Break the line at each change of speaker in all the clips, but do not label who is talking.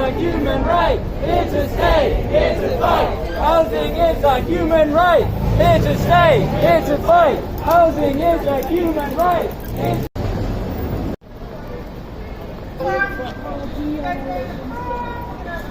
a human right. Here to stay, here to fight. Housing is a human right. Here to stay, here to fight. Housing is a human right. Here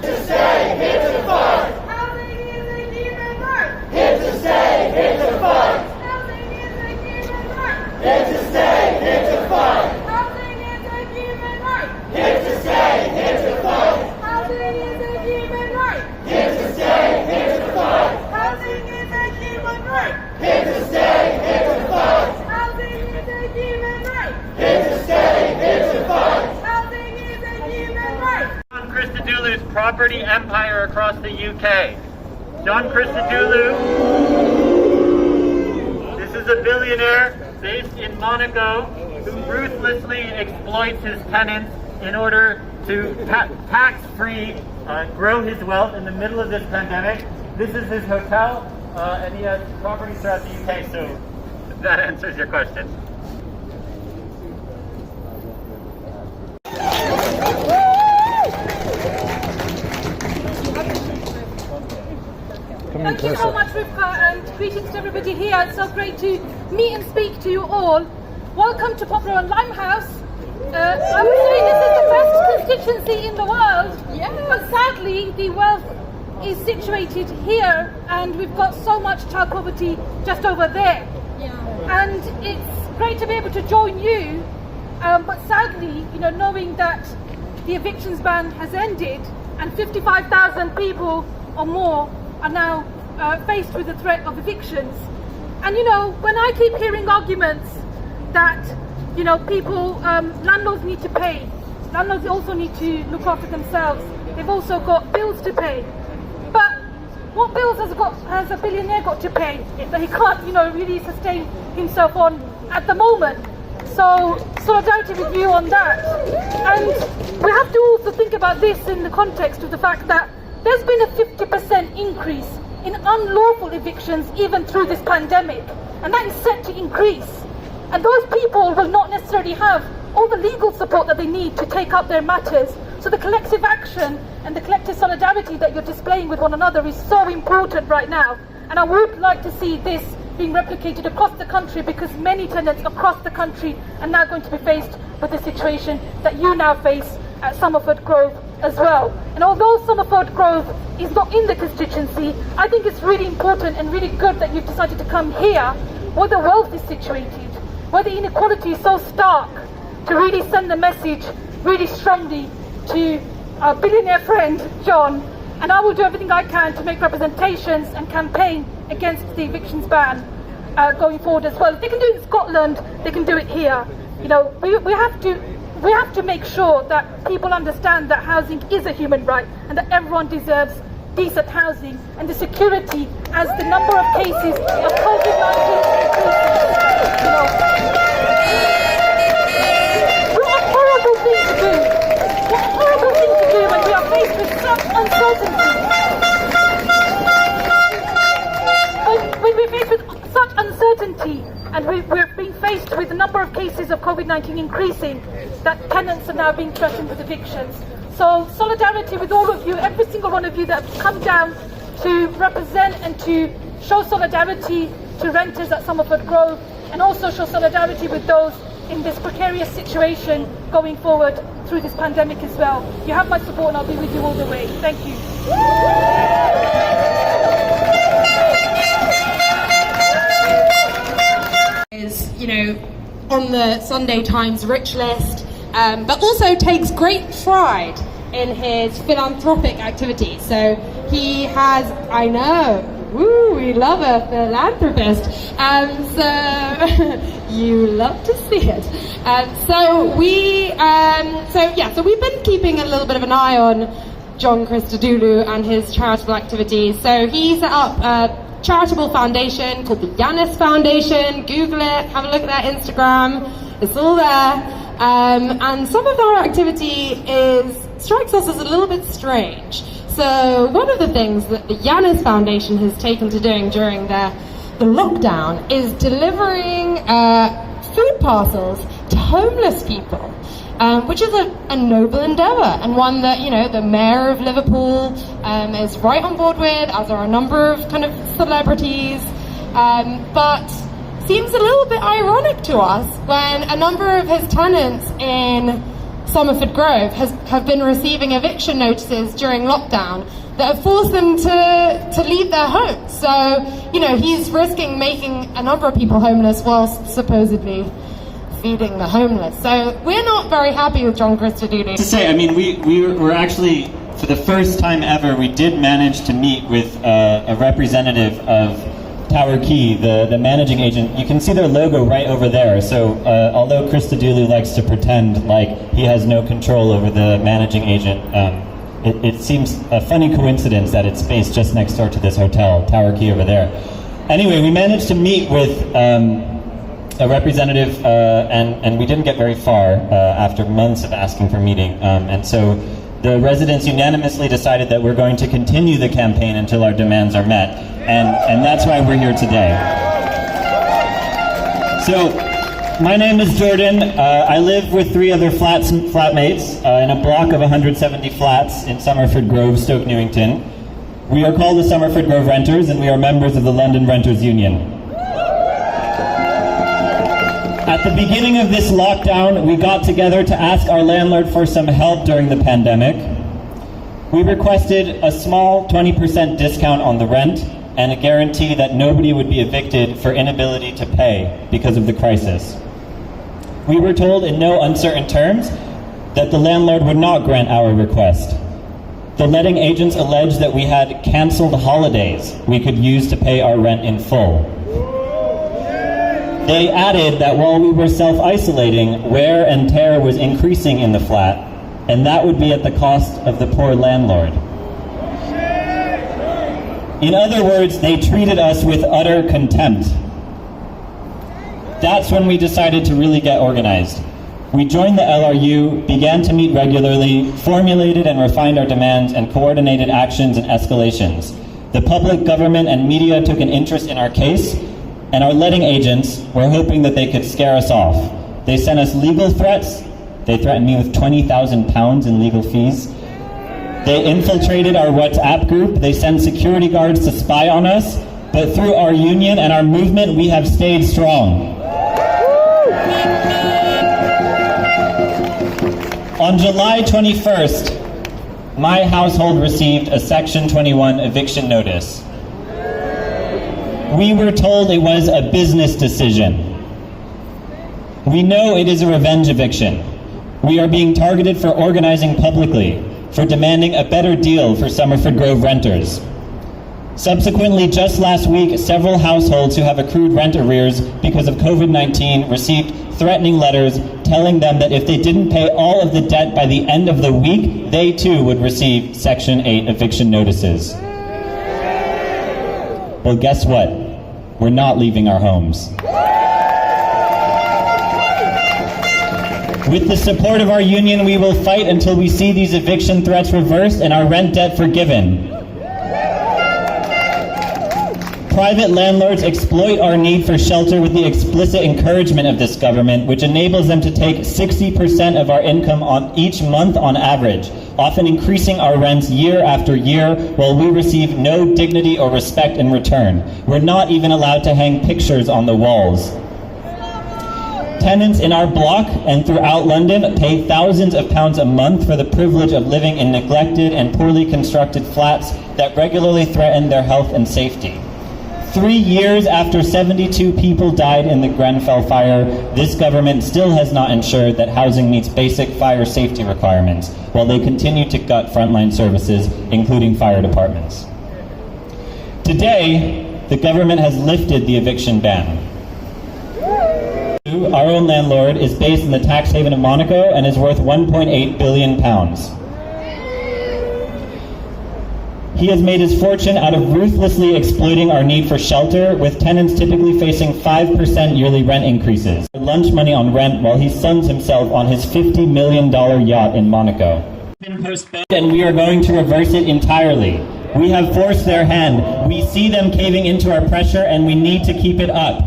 to stay, here to fight.
Housing is a human right.
Here to stay, here to fight.
Housing is a human right.
Here to stay, here to fight.
Housing is a human right.
Here to stay, here to fight.
Housing is a human right.
Here to stay, here to fight.
Housing is a human right.
Here to stay, here to fight.
Housing is a human right.
Here to stay, here to fight.
Housing is a human right.
John Christodoulou's property empire across the UK. John Christodoulou, this is a billionaire based in Monaco who ruthlessly exploits his tenants in order to tax-free grow his wealth in the middle of this pandemic. This is his hotel, and he has properties throughout the UK, so that answers your question.
Thank you so much, Rivka, and greetings to everybody here. It's so great to meet and speak to you all. Welcome to Poplar and Limehouse. I would say this is the best constituency in the world, but sadly the wealth is situated here, and we've got so much child poverty just over there. And it's great to be able to join you, but sadly, knowing that the evictions ban has ended and 55,000 people or more are now faced with the threat of evictions. And when I keep hearing arguments that people, landlords need to pay, landlords also need to look after themselves, they've also got bills to pay. But what bills has a billionaire got to pay that he can't really sustain himself on at the moment? So solidarity with you on that. And we have to also think about this in the context of the fact that there's been a 50% increase in unlawful evictions even through this pandemic, and that is set to increase. And those people will not necessarily have all the legal support that they need to take up their matters. So the collective action and the collective solidarity that you're displaying with one another is so important right now. And I would like to see this being replicated across the country, because many tenants across the country are now going to be faced with the situation that you now face at Somerford Grove as well. And although Somerford Grove is not in the constituency, I think it's really important and really good that you've decided to come here where the wealth is situated, where the inequality is so stark, to really send the message really strongly to our billionaire friend John. And I will do everything I can to make representations and campaign against the evictions ban going forward as well. If they can do it in Scotland, they can do it here. We have to make sure that people understand that housing is a human right and that everyone deserves decent housing and the security as the number of cases of COVID-19 increases. What a horrible thing to do! What a horrible thing to do when we are faced with such uncertainty. When we're faced with such uncertainty and we're being faced with a number of cases of COVID-19 increasing, that tenants are now being threatened with evictions. So solidarity with all of you, every single one of you that have come down to represent and to show solidarity to renters at Somerford Grove, and also show solidarity with those in this precarious situation going forward through this pandemic as well. You have my support and I'll be with you all the way. Thank you.
Is, on the Sunday Times rich list, but also takes great pride in his philanthropic activities. So he has, I know, we love a philanthropist, so you love to see it. So we've been keeping a little bit of an eye on John Christodoulou and his charitable activities. So he set up a charitable foundation called the Yanis Foundation. Google it, have a look at their Instagram, it's all there. And some of their activity strikes us as a little bit strange. So one of the things that the Yanis Foundation has taken to doing during the lockdown is delivering food parcels to homeless people, which is a noble endeavour, and one that, you know, the mayor of Liverpool is right on board with, as are a number of kind of celebrities, but seems a little bit ironic to us when a number of his tenants in Somerford Grove have been receiving eviction notices during lockdown that have forced them to leave their homes. So, you know, he's risking making a number of people homeless whilst supposedly feeding the homeless. So we're not very happy with John Christodoulou.
To say, I mean, we were actually, for the first time ever, we did manage to meet with a representative of Tower Key, the managing agent. You can see their logo right over there. So although Christodoulou likes to pretend like he has no control over the managing agent, it seems a funny coincidence that it's based just next door to this hotel, Tower Key over there. Anyway, we managed to meet with a representative, and we didn't get very far after months of asking for a meeting. And so the residents unanimously decided that we're going to continue the campaign until our demands are met. And that's why we're here today. So, my name is Jordan. I live with 3 other flatmates in a block of 170 flats in Somerford Grove, Stoke Newington. We are called the Somerford Grove Renters, and we are members of the London Renters Union. At the beginning of this lockdown, we got together to ask our landlord for some help during the pandemic. We requested a small 20% discount on the rent and a guarantee that nobody would be evicted for inability to pay because of the crisis. We were told in no uncertain terms that the landlord would not grant our request. The letting agents alleged that we had cancelled holidays we could use to pay our rent in full. They added that while we were self-isolating, wear and tear was increasing in the flat, and that would be at the cost of the poor landlord. In other words, they treated us with utter contempt. That's when we decided to really get organized. We joined the LRU, began to meet regularly, formulated and refined our demands, and coordinated actions and escalations. The public, government, and media took an interest in our case, and our letting agents were hoping that they could scare us off. They sent us legal threats. They threatened me with £20,000 in legal fees. They infiltrated our WhatsApp group. They sent security guards to spy on us. But through our union and our movement, we have stayed strong. On July 21st, my household received a Section 21 eviction notice. We were told it was a business decision. We know it is a revenge eviction. We are being targeted for organizing publicly, for demanding a better deal for Somerford Grove renters. Subsequently, just last week, several households who have accrued rent arrears because of COVID-19 received threatening letters telling them that if they didn't pay all of the debt by the end of the week, they too would receive Section 8 eviction notices. Well, guess what? We're not leaving our homes. With the support of our union, we will fight until we see these eviction threats reversed and our rent debt forgiven. Private landlords exploit our need for shelter with the explicit encouragement of this government, which enables them to take 60% of our income on each month on average, often increasing our rents year after year, while we receive no dignity or respect in return. We're not even allowed to hang pictures on the walls. Tenants in our block and throughout London pay thousands of pounds a month for the privilege of living in neglected and poorly constructed flats that regularly threaten their health and safety. 3 years after 72 people died in the Grenfell fire, this government still has not ensured that housing meets basic fire safety requirements, while they continue to gut frontline services, including fire departments. Today, the government has lifted the eviction ban. Our own landlord is based in the tax haven of Monaco and is worth £1.8 billion. He has made his fortune out of ruthlessly exploiting our need for shelter, with tenants typically facing 5% yearly rent increases. Lunch money on rent while he suns himself on his $50 million yacht in Monaco. Been postponed, and we are going to reverse it entirely. We have forced their hand. We see them caving into our pressure, and we need to keep it up.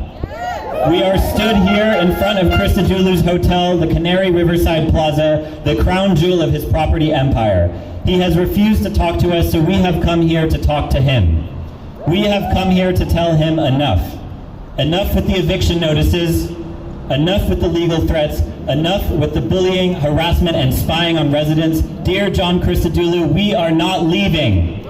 We are stood here in front of Christodoulou's hotel, the Canary Riverside Plaza, the crown jewel of his property empire. He has refused to talk to us, so we have come here to talk to him. We have come here to tell him enough. Enough with the eviction notices, enough with the legal threats, enough with the bullying, harassment, and spying on residents. Dear John Christodoulou, we are not leaving.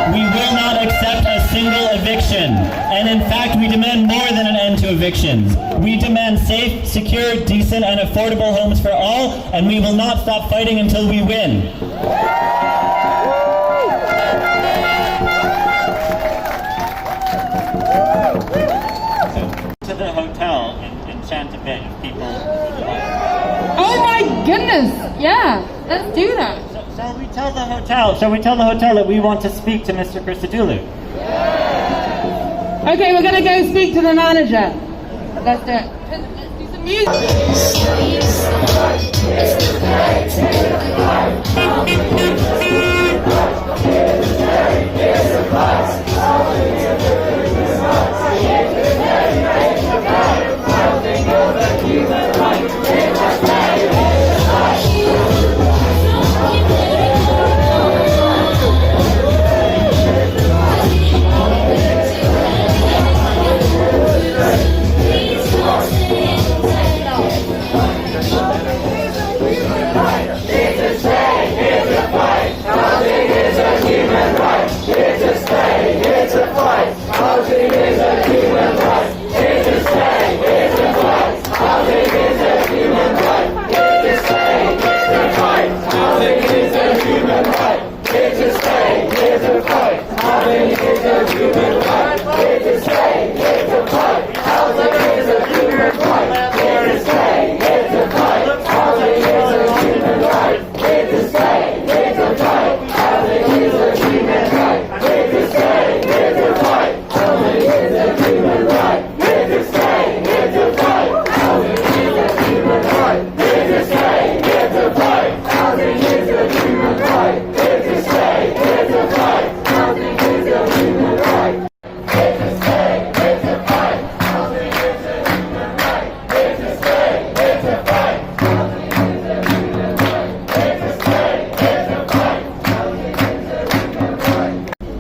We will not accept a single eviction. And in fact, we demand more than an end to evictions. We demand safe, secure, decent, and affordable homes for all, and we will not stop fighting until we win. To the hotel in Chantabet if people would like.
Oh my goodness! Yeah, let's do that.
Shall we tell the hotel that we want to speak to Mr. Christodoulou?
Okay, we're gonna go speak to the manager. Let's do it. Let's do some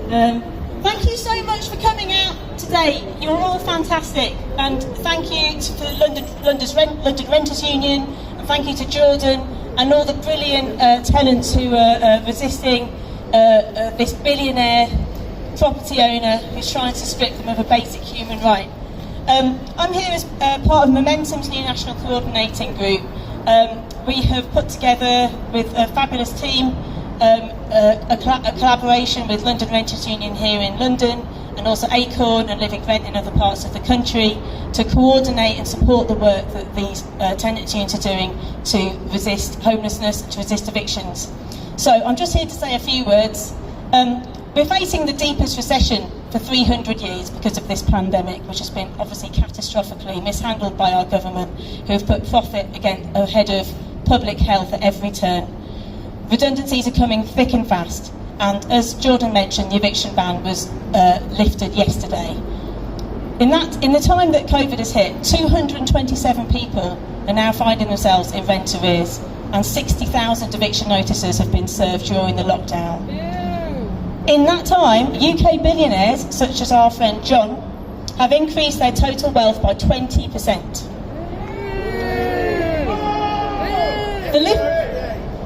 Thank you so much for coming out today. You're all fantastic, and thank you to London Renters Union, and thank you to Jordan and all the brilliant tenants who are resisting this billionaire property owner who's trying to strip them of a basic human right. I'm here as part of Momentum's new national coordinating group. We have put together with a fabulous team a collaboration with London Renters Union here in London, and also Acorn and Living Rent in other parts of the country, to coordinate and support the work that these tenant unions are doing to resist homelessness, to resist evictions. So I'm just here to say a few words. We're facing the deepest recession for 300 years because of this pandemic, which has been obviously catastrophically mishandled by our government, who have put profit again ahead of public health at every turn. Redundancies are coming thick and fast, and as Jordan mentioned, the eviction ban was lifted yesterday. In the time that COVID has hit, 227 people are now finding themselves in rent arrears, and 60,000 eviction notices have been served during the lockdown. In that time, UK billionaires, such as our friend John, have increased their total wealth by 20%.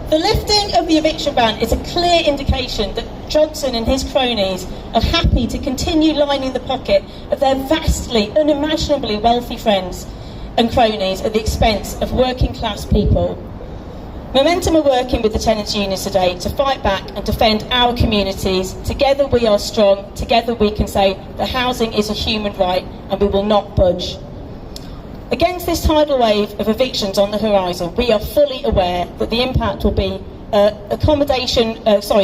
The lifting of the eviction ban is a clear indication that Johnson and his cronies are happy to continue lining the pocket of their vastly, unimaginably wealthy friends and cronies at the expense of working class people. Momentum are working with the tenants' unions today to fight back and defend our communities. Together we are strong, together we can say that housing is a human right and we will not budge. Against this tidal wave of evictions on the horizon, we are fully aware that the impact will be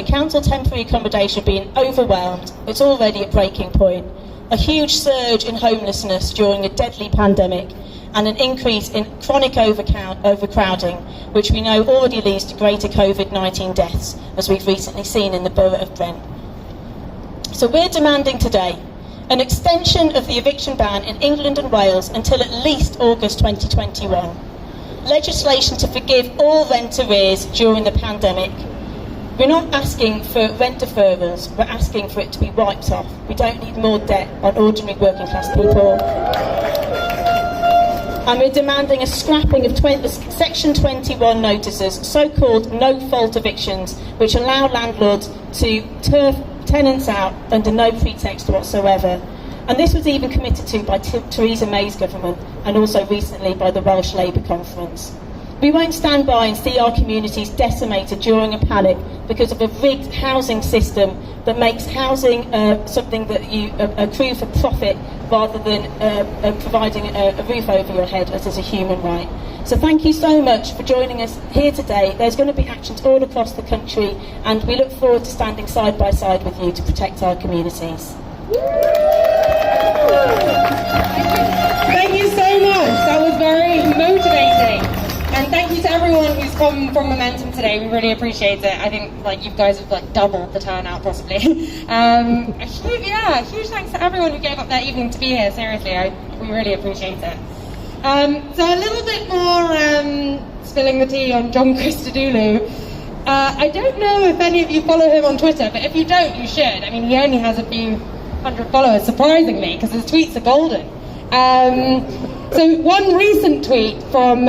council temporary accommodation being overwhelmed. It's already at breaking point. A huge surge in homelessness during a deadly pandemic, and an increase in chronic overcrowding, which we know already leads to greater COVID-19 deaths, as we've recently seen in the borough of Brent. So we're demanding today an extension of the eviction ban in England and Wales until at least August 2021, legislation to forgive all rent arrears during the pandemic. We're not asking for rent deferrals, we're asking for it to be wiped off. We don't need more debt on ordinary working class people. And we're demanding a scrapping of Section 21 notices, so-called no-fault evictions, which allow landlords to turf tenants out under no pretext whatsoever. And this was even committed to by Theresa May's government and also recently by the Welsh Labour Conference. We won't stand by and see our communities decimated during a panic because of a rigged housing system that makes housing something that you accrue for profit rather than providing a roof over your head as is a human right. So thank you so much for joining us here today. There's going to be actions all across the country and we look forward to standing side by side with you to protect our communities.
Thank you so much. That was very motivating. And thank you to everyone who's come from Momentum today. We really appreciate it. I think you guys have doubled the turnout possibly. Huge thanks to everyone who gave up their evening to be here. Seriously, we really appreciate it. So a little bit more spilling the tea on John Christodoulou. I don't know if any of you follow him on Twitter, but if you don't, you should. I mean, he only has a few hundred followers, surprisingly, because his tweets are golden. So one recent tweet from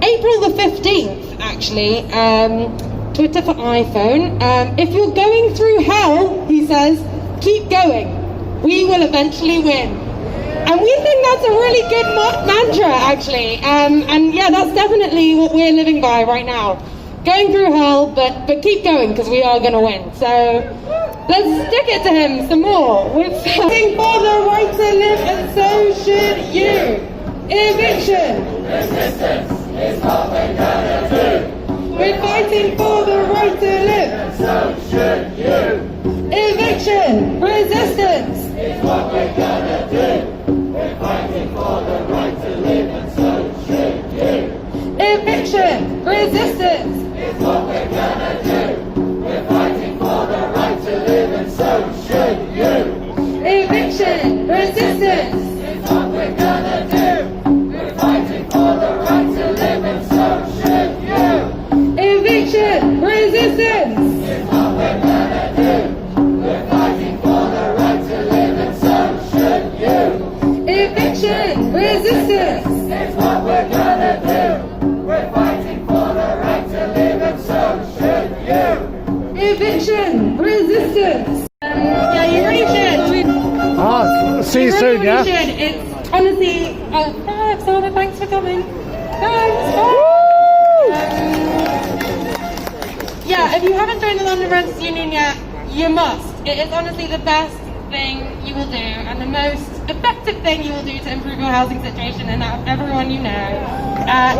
April the 15th, actually, Twitter for iPhone. If you're going through hell, he says, keep going. We will eventually win. And we think that's a really good mantra, actually. And yeah, that's definitely what we're living by right now. Going through hell, but keep going, because we are going to win. So let's stick it to him some more. We're fighting for the right to live, and so should you. Eviction!
Resistance is what we're gonna do.
We're fighting for the right to live,
And so should you.
Eviction! Resistance!
Is what we're gonna do. We're fighting for the right to live, and so should you.
Eviction! Resistance!
Is what we're gonna do. We're fighting for the right to live, and so should you.
Eviction! Resistance!
Is what we're gonna do. We're fighting for the right to live, and so should you.
Eviction! Resistance!
Is what we're gonna do. We're fighting for the right to live, and so should you.
Eviction! Resistance!
Is what we're gonna do. We're fighting for the right to live, and so should you.
Eviction! Resistance! Yeah, you really should.
See you soon,
really
yeah?
Should. It's honestly. Thanks, Anna. Thanks for coming. Thanks. Yeah, if you haven't joined the London Renters Union yet, you must. It is honestly the best thing you will do and the most effective thing you will do to improve your housing situation and that of everyone you know.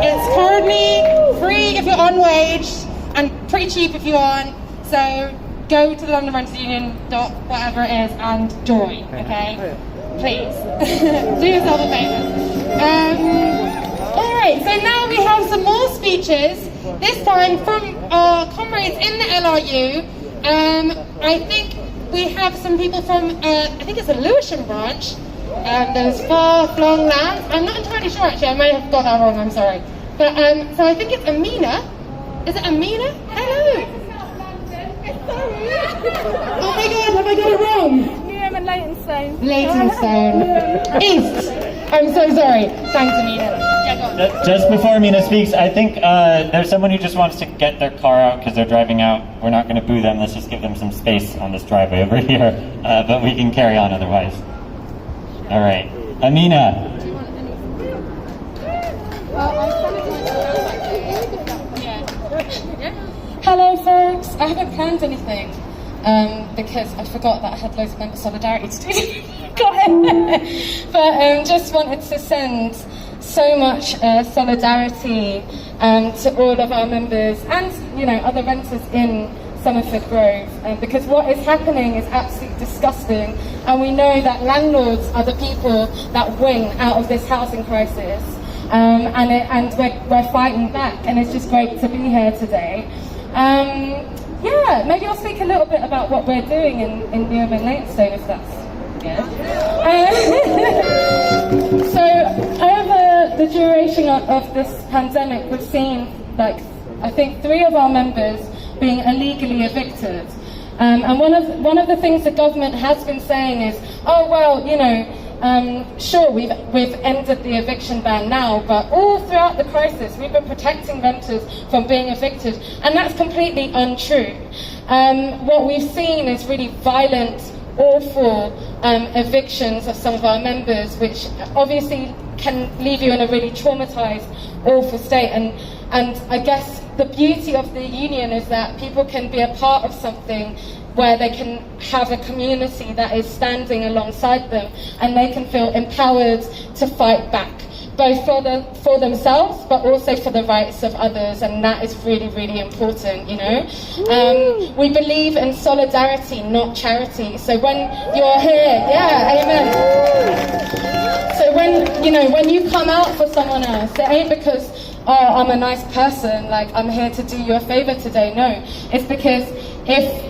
It's currently free if you're on wage and pretty cheap if you aren't. So go to the London Renters Union whatever it is and join, okay? Please. Do yourself a favour. Alright, so now we have some more speeches, this time from our comrades in the LRU. I think we have some people from, I think it's a Lewisham branch, those far-flung lands. I'm not entirely sure actually, I might have got that wrong, I'm sorry. But, so I think it's Amina. Is it Amina? Hello! Oh my god, have I got it wrong?
Newham and Leytonstone.
Leytonstone. East! I'm so sorry. Thanks, Amina. Yeah, go on.
Just before Amina speaks, I think there's someone who just wants to get their car out because they're driving out. We're not going to boo them. Let's just give them some space on this driveway over here. But we can carry on otherwise. All right. Amina.
Hello, folks. I haven't planned anything because I forgot that I had loads of member solidarity to do. But just wanted to send so much solidarity to all of our members and other renters in Somerford Grove, because what is happening is absolutely disgusting, and we know that landlords are the people that win out of this housing crisis, and we're fighting back, and it's just great to be here today. Yeah, maybe I'll speak a little bit about what we're doing in Newham and Leytonstone, if that's
Yeah. So over the duration of this pandemic, we've seen, like, I think 3 of our members being illegally evicted. And one of the things the government has been saying is, oh well, you know, sure, we've ended the eviction ban now, but all throughout the crisis we've been protecting renters from being evicted, and that's completely untrue. What we've seen is really violent, awful evictions of some of our members, which obviously can leave you in a really traumatized, awful state. And I guess the beauty of the union is that people can be a part of something where they can have a community that is standing alongside them, and they can feel empowered to fight back, both for themselves but also for the rights of others, and that is really, really important, you know. We believe in solidarity, not charity. So when you're here, yeah, amen. So when you come out for someone else, it ain't because, oh, I'm a nice person, like I'm here to do you a favor today. No, it's because if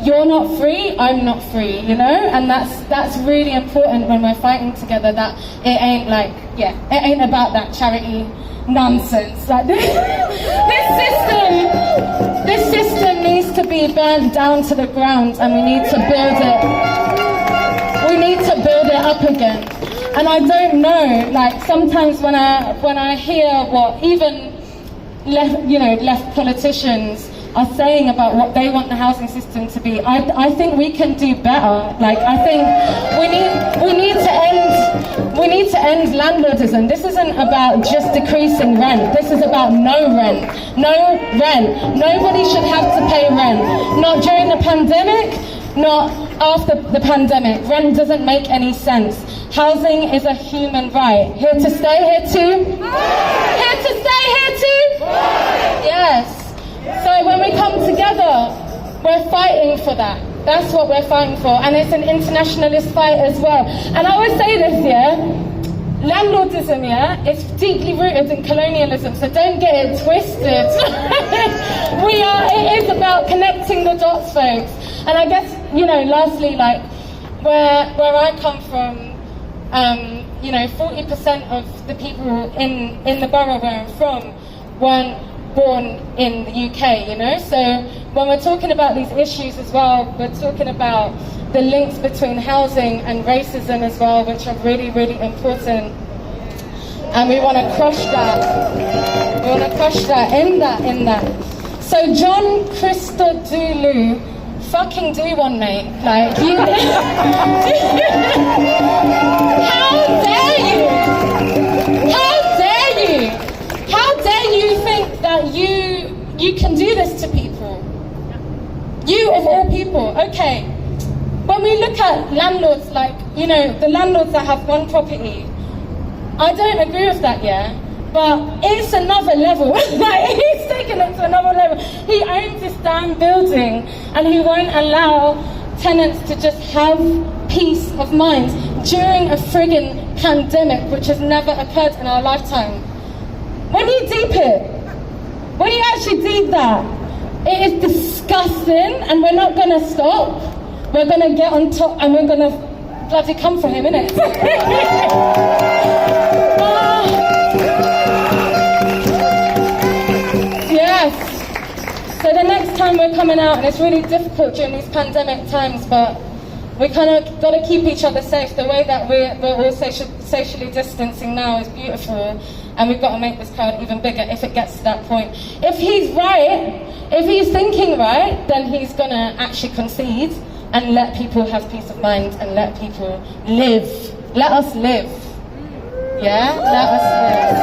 you're not free, I'm not free, you know? And that's really important when we're fighting together, that it ain't like, yeah, it ain't about that charity nonsense. Like this system needs to be burnt down to the ground, and we need to build it. We need to build it up again. And I don't know, like sometimes when I hear what even left politicians are saying about what they want the housing system to be, I think we can do better. Like I think we need to end landlordism. This isn't about just decreasing rent. This is about no rent. No rent. Nobody should have to pay rent. Not during the pandemic, not after the pandemic. Rent doesn't make any sense. Housing is a human right. Here to stay, here to? Here to stay, here to? Yes. So when we come together, we're fighting for that. That's what we're fighting for. And it's an internationalist fight as well. And I always say this, yeah? Landlordism, yeah? It's deeply rooted in colonialism, so don't get it twisted. It is about connecting the dots, folks. And I guess, lastly, like, where I come from, 40% of the people in the borough where I'm from weren't born in the UK, So when we're talking about these issues as well, we're talking about the links between housing and racism as well, which are really, really important. And we want to crush that. We want to crush that, in that. So John Christodoulou, fucking do one, mate. Like, you... How dare you? How dare you? How dare you think that you can do this to people? You of all people. Okay. When we look at landlords, like, the landlords that have one property, I don't agree with that, yeah? But it's another level. Like, he's taken it to another level. He owns this damn building, and he won't allow tenants to just have peace of mind during a friggin' pandemic, which has never occurred in our lifetime. When you deep it, when you actually deep that, it is disgusting, and we're not gonna stop. We're gonna get on top, and we're gonna bloody come for him, innit? Yes. So the next time we're coming out, and it's really difficult during these pandemic times, but we kind of got to keep each other safe. The way that we're all socially distancing now is beautiful, and we've got to make this crowd even bigger if it gets to that point. If he's right, if he's thinking right, then he's going to actually concede and let people have peace of mind and let people live. Let us live. Yeah? Let us live.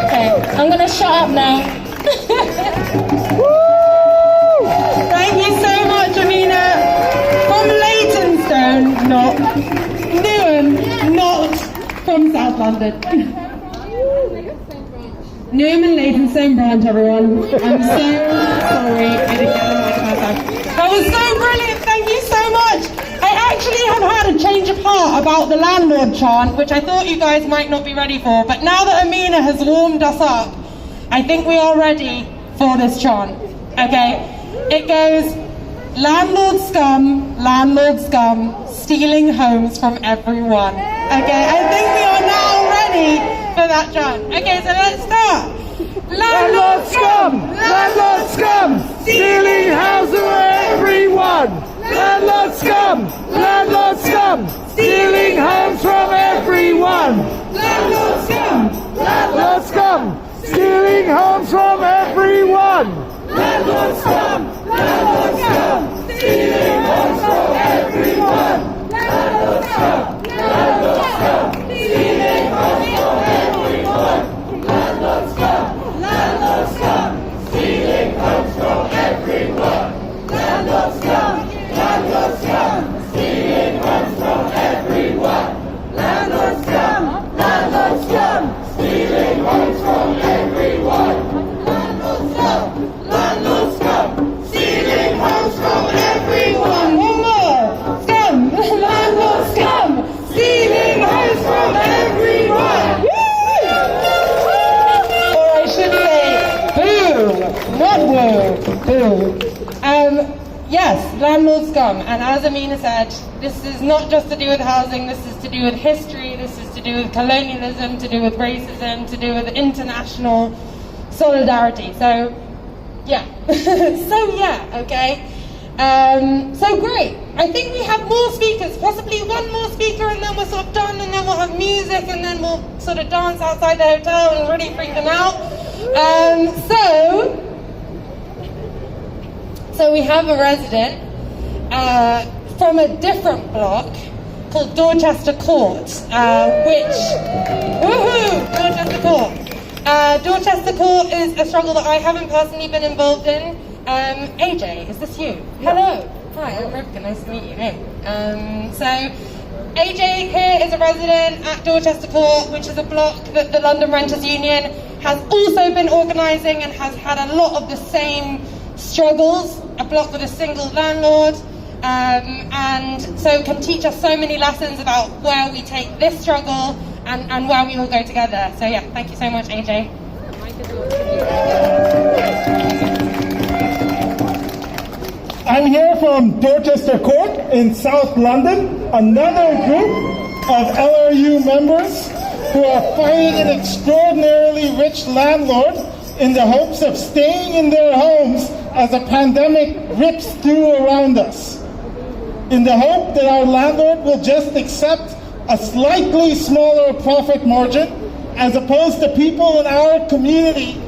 Okay, I'm going to shut up now.
Thank you so much, Amina. From Leytonstone, not Newham, not from South London. Newham and Leytonstone branch, everyone. I'm so sorry I didn't get the mic last time. That was so brilliant, thank you so much. I actually have had a change of heart about the landlord chant, which I thought you guys might not be ready for, but now that Amina has warmed us up, I think we are ready for this chant. Okay, it goes, landlord scum, stealing homes from everyone. Okay, I think we are now ready for that chant. Okay, so let's start.
Landlord scum, stealing houses from everyone. Landlord scum, stealing homes from everyone. Landlord scum, stealing homes from everyone. Landlord scum, stealing homes from everyone. Landlord scum, stealing homes from everyone. Landlord scum, stealing homes from everyone. Landlord scum, stealing homes from everyone. Landlord scum, stealing homes from everyone. Landlord scum, stealing homes from everyone. One more. Landlord scum, stealing homes from everyone.
Or I should say, boo, not woo, boo. Yes, landlord scum, and as Amina said, this is not just to do with housing, this is to do with history, this is to do with colonialism, to do with racism, to do with international solidarity. So, yeah. Okay. So great. I think we have more speakers, possibly one more speaker, and then we're sort of done, and then we'll have music, and then we'll sort of dance outside the hotel and really freak them out. So we have a resident from a different block called Dorchester Court, Dorchester Court. Dorchester Court is a struggle that I haven't personally been involved in. AJ, is this you? Hello. Hi, I'm Rebecca. Nice to meet you. Hey. So AJ here is a resident at Dorchester Court, which is a block that the London Renters Union has also been organising and has had a lot of the same struggles, a block with a single landlord, and so can teach us so many lessons about where we take this struggle and where we all go together. So yeah, thank you so much, AJ.
I'm here from Dorchester Court in South London, another group of LRU members who are fighting an extraordinarily rich landlord in the hopes of staying in their homes as a pandemic rips through around us. In the hope that our landlord will just accept a slightly smaller profit margin, as opposed to people in our community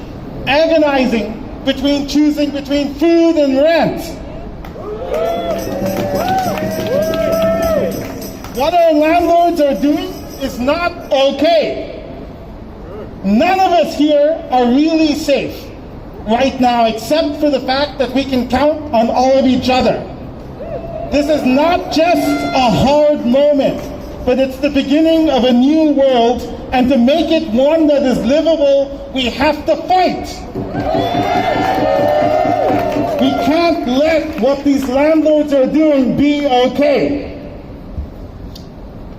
agonizing between choosing between food and rent. What our landlords are doing is not okay. None of us here are really safe right now, except for the fact that we can count on all of each other. This is not just a hard moment, but it's the beginning of a new world, and to make it one that is livable, we have to fight. We can't let what these landlords are doing be okay.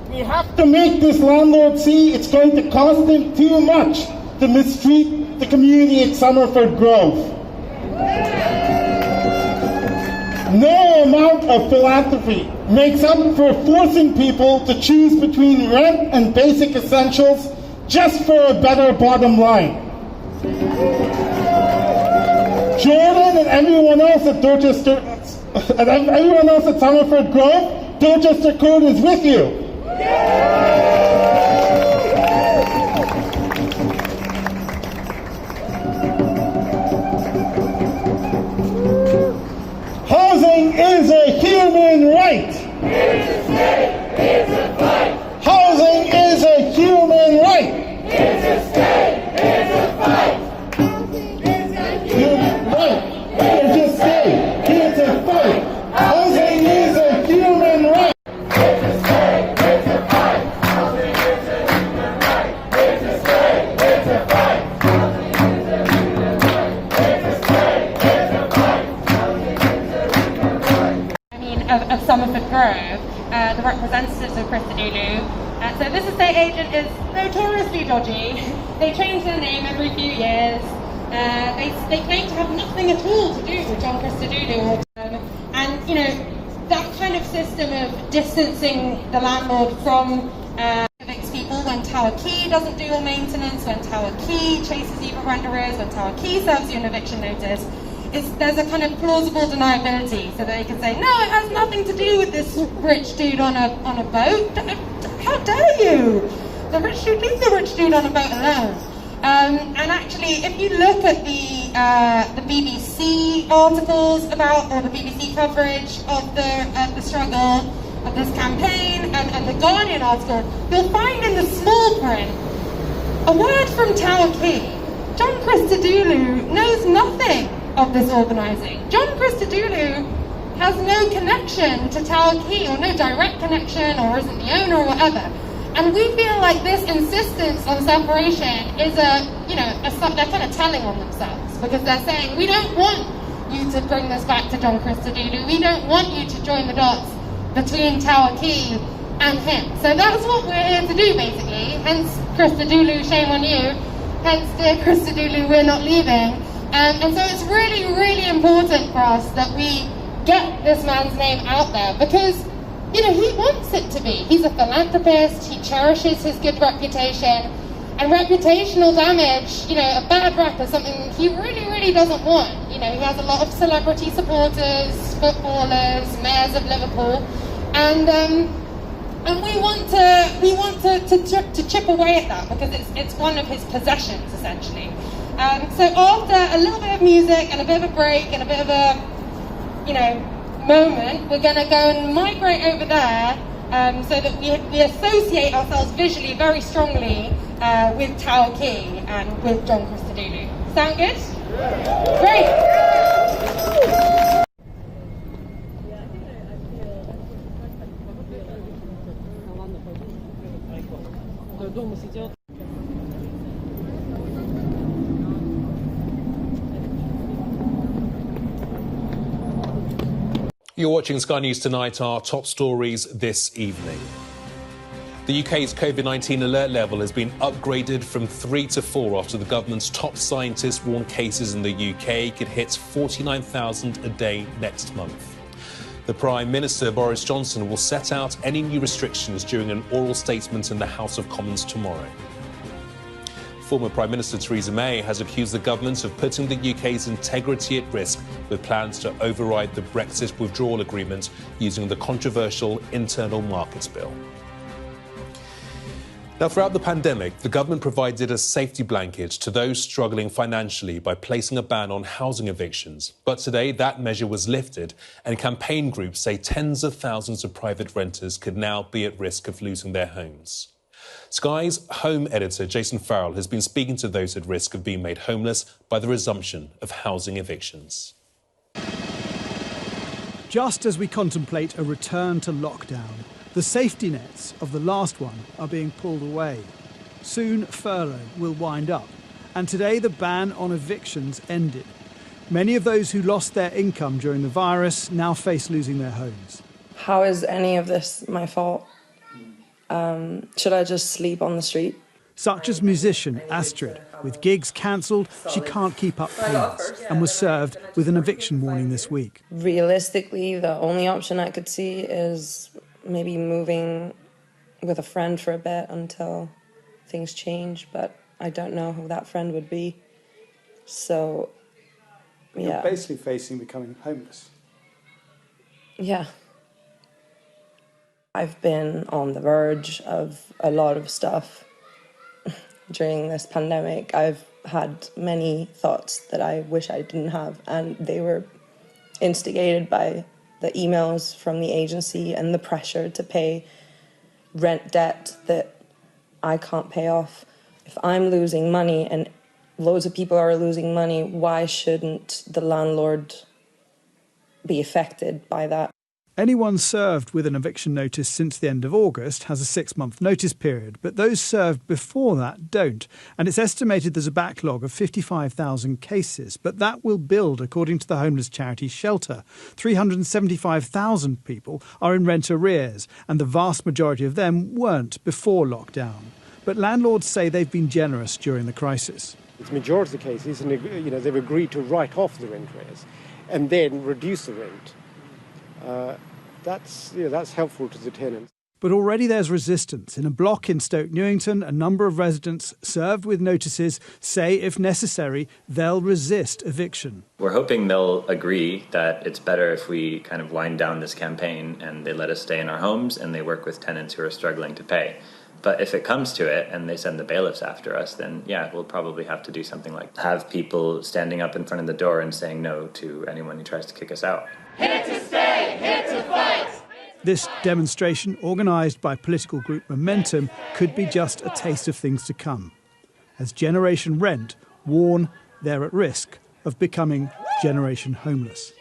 We have to make this landlord see it's going to cost him too much to mistreat the community at Somerford Grove. No amount of philanthropy makes up for forcing people to choose between rent and basic essentials just for a better bottom line. Jordan and everyone else at Dorchester, and everyone else at Somerford Grove, Dorchester Court is with you. Housing is a human right.
It's a state, it's a fight.
Housing is a human right.
It's a state, it's a fight.
Human right. It's a state, it's a fight. Housing is a human right.
It's a state, it's a fight. Housing is a human right. It's a state, it's a fight. Housing is a human right. It's a state, it's a fight. Housing is a human right.
Of Somerford Grove, the representatives of Christodoulou. So this estate agent is notoriously dodgy. They change their name every few years. They claim to have nothing at all to do with John Christodoulou. And you know, that kind of system of distancing the landlord from evicts people when Tower Key doesn't do your maintenance, when Tower Key chases you for rent arrears, when Tower Key serves you an eviction notice, there's a kind of plausible deniability, so that they can say, no, it has nothing to do with this rich dude on a boat. How dare you? The rich dude, leave the rich dude on a boat alone. And actually, if you look at the BBC articles about, or the BBC coverage of the struggle of this campaign, and the Guardian article, you'll find in the small print a word from Tower Key. John Christodoulou knows nothing of this organising. John Christodoulou has no connection to Tower Key, or no direct connection, or isn't the owner, or whatever. And we feel like this insistence on separation is they're kind of telling on themselves, because they're saying, we don't want you to bring this back to John Christodoulou. We don't want you to join the dots between Tower Key and him. So that's what we're here to do, basically. Hence, Christodoulou, shame on you. Hence, dear Christodoulou, we're not leaving. And so it's really, really important for us that we get this man's name out there, because he wants it to be. He's a philanthropist, he cherishes his good reputation, and reputational damage, a bad rep is something he really, really doesn't want. He has a lot of celebrity supporters, footballers, mayors of Liverpool, and we want to chip away at that, because it's one of his possessions, essentially. So after a little bit of music and a bit of a break and a bit of a, moment, we're going to go and migrate over there so that we associate ourselves visually very strongly with Tower Key and with John Christodoulou. Sound good? Yeah. Great!
You're watching Sky News Tonight. Our top stories this evening. The UK's COVID-19 alert level has been upgraded from 3 to 4 after the government's top scientists warned cases in the UK could hit 49,000 a day next month. The Prime Minister, Boris Johnson, will set out any new restrictions during an oral statement in the House of Commons tomorrow. Former Prime Minister Theresa May has accused the government of putting the UK's integrity at risk with plans to override the Brexit withdrawal agreement using the controversial Internal Markets Bill. Now, throughout the pandemic, the government provided a safety blanket to those struggling financially by placing a ban on housing evictions. But today, that measure was lifted, and campaign groups say tens of thousands of private renters could now be at risk of losing their homes. Sky's home editor, Jason Farrell, has been speaking to those at risk of being made homeless by the resumption of housing evictions.
Just as we contemplate a return to lockdown, the safety nets of the last one are being pulled away. Soon, furlough will wind up, and today the ban on evictions ended. Many of those who lost their income during the virus now face losing their homes.
How is any of this my fault? Should I just sleep on the street?
Such as musician Astrid. With gigs cancelled, she can't keep up payments and was served with an eviction warning this week.
Realistically, the only option I could see is maybe moving with a friend for a bit until things change, but I don't know who that friend would be. So, yeah.
You're basically facing becoming homeless.
Yeah. I've been on the verge of a lot of stuff during this pandemic. I've had many thoughts that I wish I didn't have, and they were instigated by the emails from the agency and the pressure to pay rent debt that I can't pay off. If I'm losing money and loads of people are losing money, why shouldn't the landlord be affected by that?
Anyone served with an eviction notice since the end of August has a 6-month notice period, but those served before that don't. And it's estimated there's a backlog of 55,000 cases, but that will build, according to the homeless charity Shelter. 375,000 people are in rent arrears, and the vast majority of them weren't before lockdown. But landlords say they've been generous during the crisis.
It's the majority of the cases, and they've agreed to write off the rent arrears and then reduce the rent. that's helpful to the tenants.
But already there's resistance. In a block in Stoke Newington, a number of residents served with notices say, if necessary, they'll resist eviction.
We're hoping they'll agree that it's better if we kind of wind down this campaign and they let us stay in our homes and they work with tenants who are struggling to pay. But if it comes to it and they send the bailiffs after us, then yeah, we'll probably have to do something like have people standing up in front of the door and saying no to anyone who tries to kick us out.
Here to stay, here to fight.
This demonstration, organised by political group Momentum, could be just a taste of things to come. As Generation Rent warn they're at risk of becoming Generation Homeless.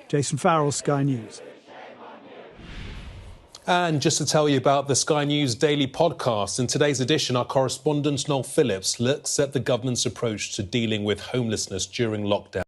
Jason Farrell, Sky News.
And just to tell you about the Sky News Daily podcast, in today's edition, our correspondent Noel Phillips looks at the government's approach to dealing with homelessness during lockdown.